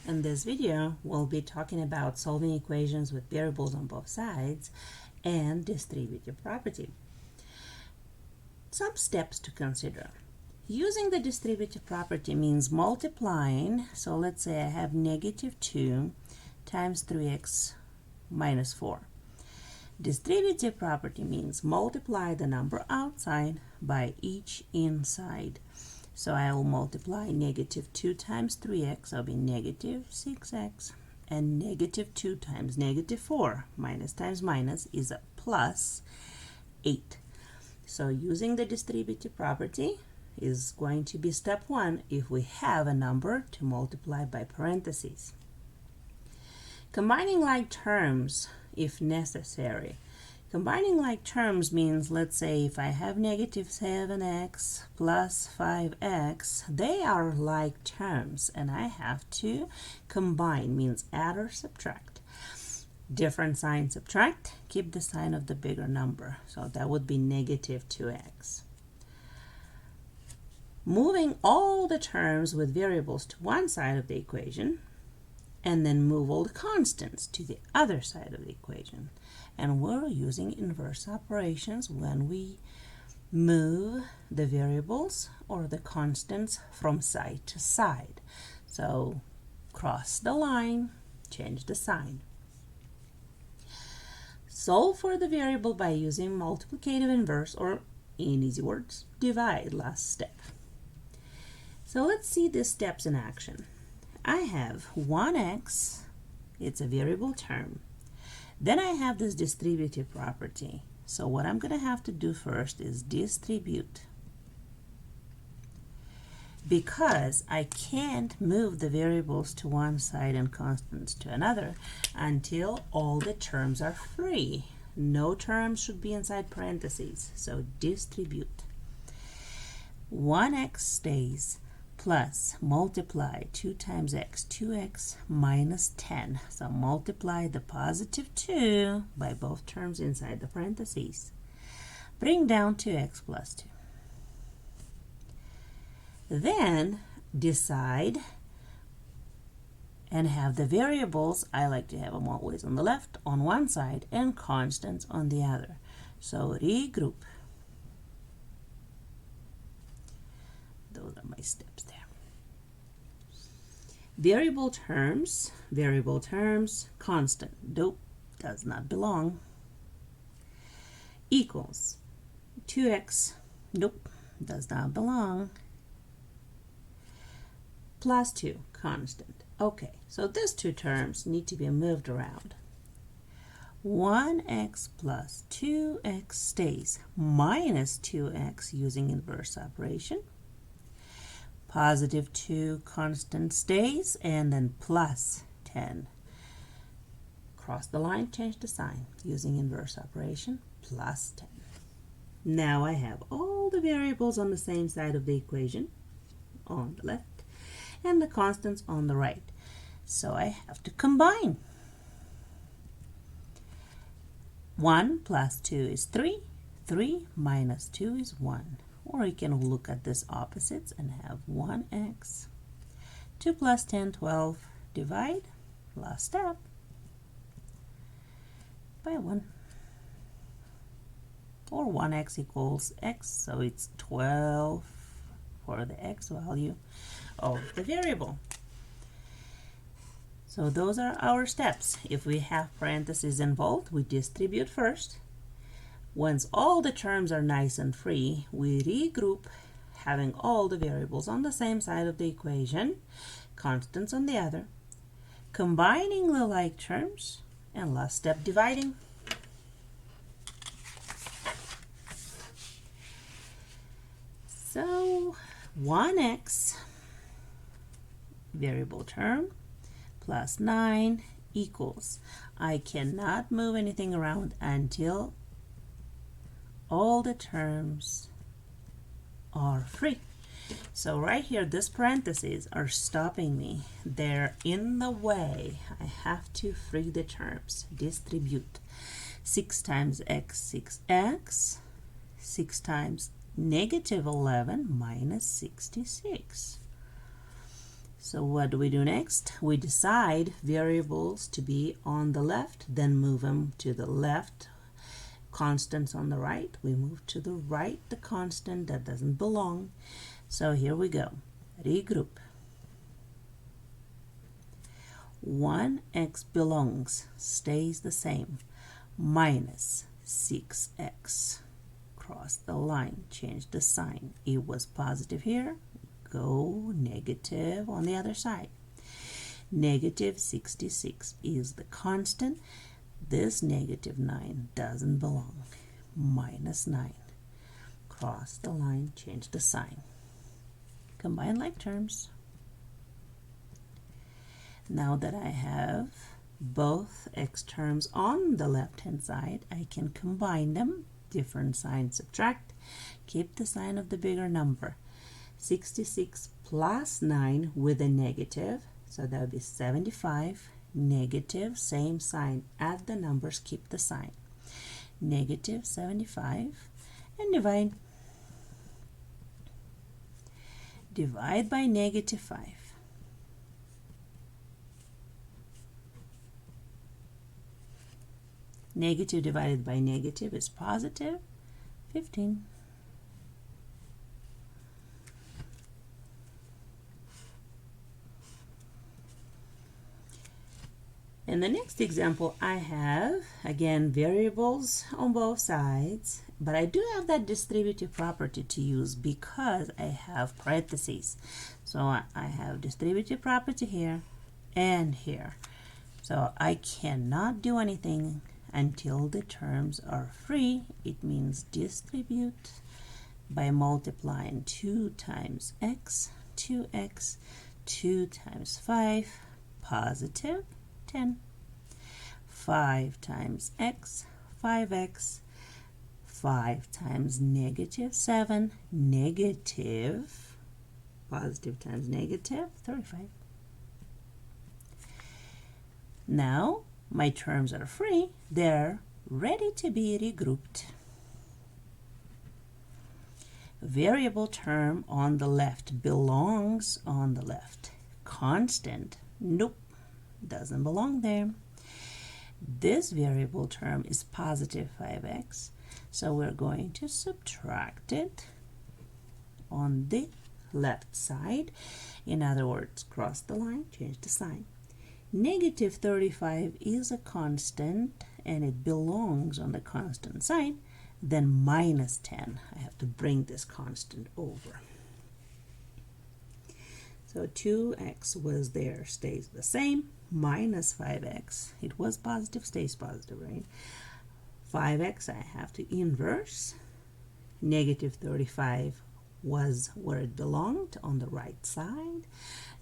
In this video, we'll be talking about solving equations with variables on both sides and distributive property. Some steps to consider. Using the distributive property means multiplying. So let's say I have negative 2 times 3x minus 4. Distributive property means multiply the number outside by each inside. So I will multiply negative 2 times 3x, that'll be negative 6x, and negative 2 times negative 4, minus times minus, is a plus 8. So using the distributive property is going to be step 1 if we have a number to multiply by parentheses. Combining like terms if necessary. Combining like terms means, let's say if I have negative 7x plus 5x, they are like terms and I have to combine, means add or subtract. Different sign subtract, keep the sign of the bigger number. So that would be negative 2x. Moving all the terms with variables to one side of the equation, and then move all the constants to the other side of the equation. And we're using inverse operations when we move the variables or the constants from side to side. So cross the line, change the sign. Solve for the variable by using multiplicative inverse, or in easy words, divide, last step. So let's see these steps in action. I have 1x, it's a variable term. Then I have this distributive property. So what I'm going to have to do first is distribute. Because I can't move the variables to one side and constants to another until all the terms are free. No terms should be inside parentheses. So distribute. 1x stays, plus multiply 2 times x, 2x minus 10. So multiply the positive 2 by both terms inside the parentheses. Bring down 2x plus 2. Then decide and have the variables, I like to have them always on the left on one side and constants on the other. So regroup. Those are my steps there. Variable terms, constant, nope, does not belong. Equals 2x, nope, does not belong. Plus 2, constant. Okay, so these two terms need to be moved around. 1x plus 2x stays, minus 2x using inverse operation. Positive 2 constant stays, and then plus 10. Cross the line, change the sign using inverse operation, plus 10. Now I have all the variables on the same side of the equation, on the left, and the constants on the right. So I have to combine. 1 plus 2 is 3. 3 minus 2 is 1. Or you can look at this opposites and have 1x. 2 plus 10, 12. Divide, last step, by 1. Or 1x equals x, so it's 12 for the x value of the variable. So those are our steps. If we have parentheses involved, we distribute first. Once all the terms are nice and free, we regroup, having all the variables on the same side of the equation, constants on the other, combining the like terms, and last step, dividing. So 1x, variable term, plus 9 equals, I cannot move anything around until all the terms are free. So right here, this parentheses are stopping me. They're in the way. I have to free the terms. Distribute. 6 times x, 6x. 6 times negative 11 minus 66. So what do we do next? We decide variables to be on the left, then move them to the left. Constants on the right, we move to the right the constant that doesn't belong. So here we go. Regroup. 1x belongs, stays the same, minus 6x. Cross the line, change the sign. It was positive here, go negative on the other side. Negative 66 is the constant. This negative 9 doesn't belong. Minus 9. Cross the line, change the sign. Combine like terms. Now that I have both x terms on the left-hand side, I can combine them. Different sign, subtract. Keep the sign of the bigger number. 66 plus 9 with a negative, so that would be 75. Negative, same sign. Add the numbers, keep the sign. Negative 75 and divide. Divide by negative 5. Negative divided by negative is positive 15. In the next example, I have, again, variables on both sides, but I do have that distributive property to use because I have parentheses. So I have distributive property here and here. So I cannot do anything until the terms are free. It means distribute by multiplying 2 times x, 2x, 2 times 5, positive 10. 5 times x, 5x, 5 times negative 7, negative, positive times negative, 35. Now, my terms are free. They're ready to be regrouped. Variable term on the left belongs on the left. Constant, nope, doesn't belong there. This variable term is positive 5x, so we're going to subtract it on the left side. In other words, cross the line, change the sign. Negative 35 is a constant and it belongs on the constant side. Then minus 10, I have to bring this constant over. So 2x was there, stays the same. Minus 5x, it was positive, stays positive, right? 5x, I have to inverse. Negative 35 was where it belonged, on the right side.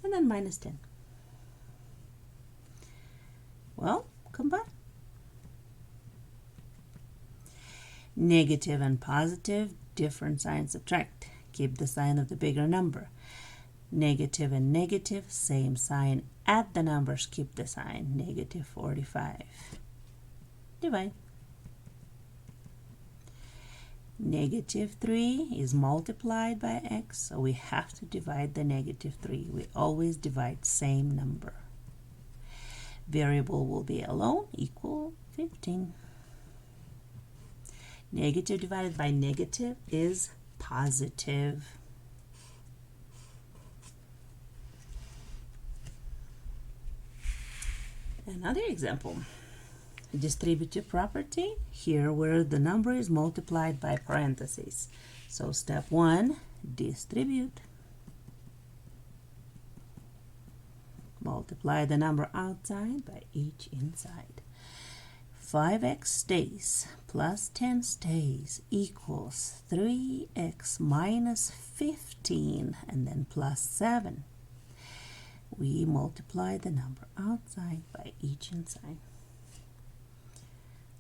And then minus 10. Well, combine. Negative and positive, different signs, subtract. Keep the sign of the bigger number. Negative and negative, same sign. Add the numbers, keep the sign. Negative 45. Divide. Negative 3 is multiplied by x, so we have to divide the negative 3. We always divide same number. Variable will be alone, equal 15. Negative divided by negative is positive. Another example, distributive property, here where the number is multiplied by parentheses. So step 1, distribute. Multiply the number outside by each inside. 5x stays plus 10 stays equals 3x minus 15 and then plus 7. We multiply the number outside by each inside.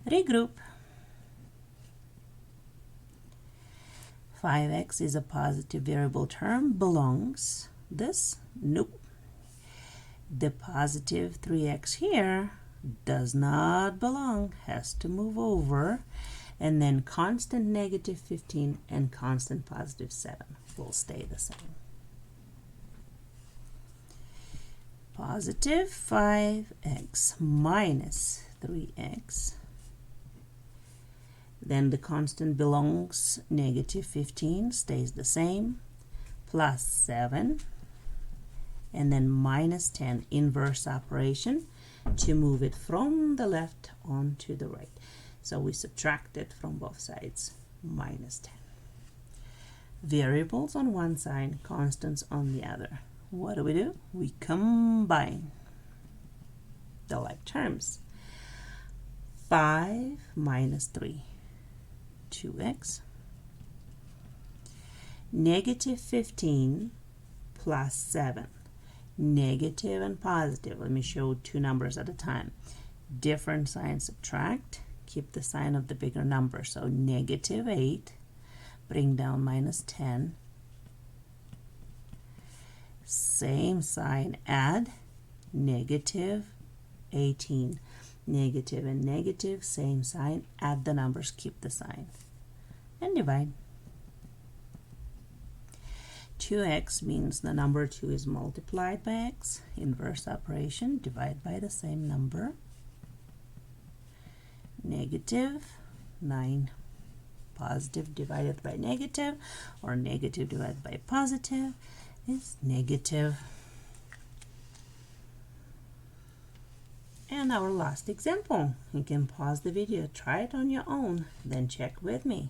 Regroup. 5x is a positive variable term, belongs. This, nope. The positive 3x here does not belong, has to move over. And then constant negative 15 and constant positive 7 will stay the same. Positive 5x minus 3x. Then the constant belongs negative 15, stays the same, plus 7, and then minus 10, inverse operation to move it from the left onto the right. So we subtract it from both sides, minus 10. Variables on one side, constants on the other. What do? We combine the like terms. 5 minus 3, 2x. Negative 15 plus 7. Negative and positive. Let me show two numbers at a time. Different signs subtract. Keep the sign of the bigger number. So negative 8. Bring down minus 10. Same sign, add, negative 18. Negative and negative, same sign, add the numbers, keep the sign. And divide. 2x means the number 2 is multiplied by x. Inverse operation, divide by the same number. Negative 9. Positive divided by negative, or negative divided by positive, is negative. And our last example. You can pause the video, try it on your own, then check with me.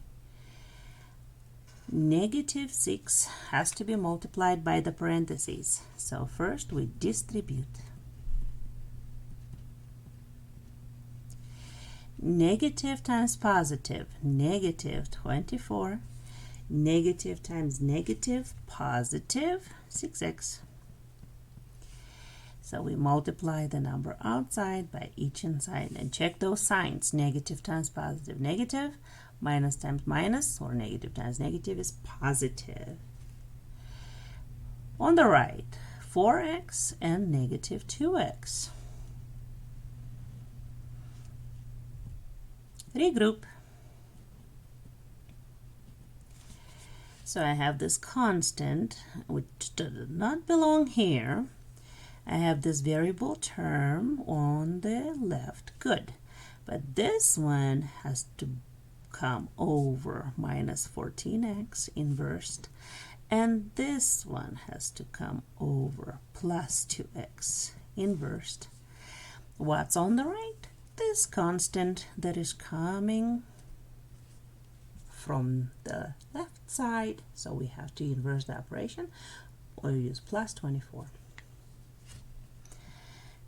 Negative 6 has to be multiplied by the parentheses. So first we distribute. Negative times positive, negative 24. Negative times negative, positive 6x. So we multiply the number outside by each inside and check those signs. Negative times positive, negative. Minus times minus, or negative times negative, is positive. On the right, 4x and negative 2x. Regroup. So I have this constant, which does not belong here. I have this variable term on the left. Good. But this one has to come over minus 14x inversed. And this one has to come over plus 2x inversed. What's on the right? This constant that is coming from the left side. So we have to inverse the operation, or use plus 24.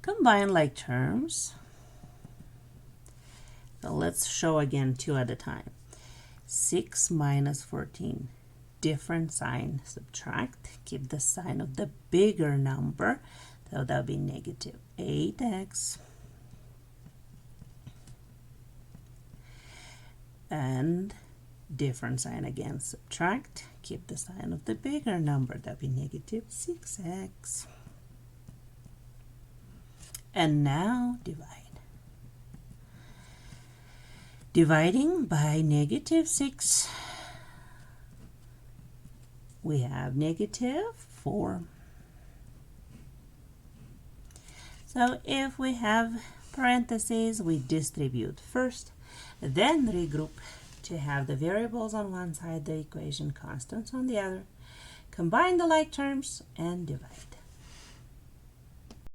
Combine like terms. So let's show again two at a time. 6 minus 14. Different sign, subtract. Keep the sign of the bigger number. So that'll be negative 8x. And different sign again, subtract. Keep the sign of the bigger number. That'll be negative 6x. And now divide. Dividing by negative 6, we have negative 4. So if we have parentheses, we distribute first, then regroup to have the variables on one side, the equation constants on the other. Combine the like terms and divide.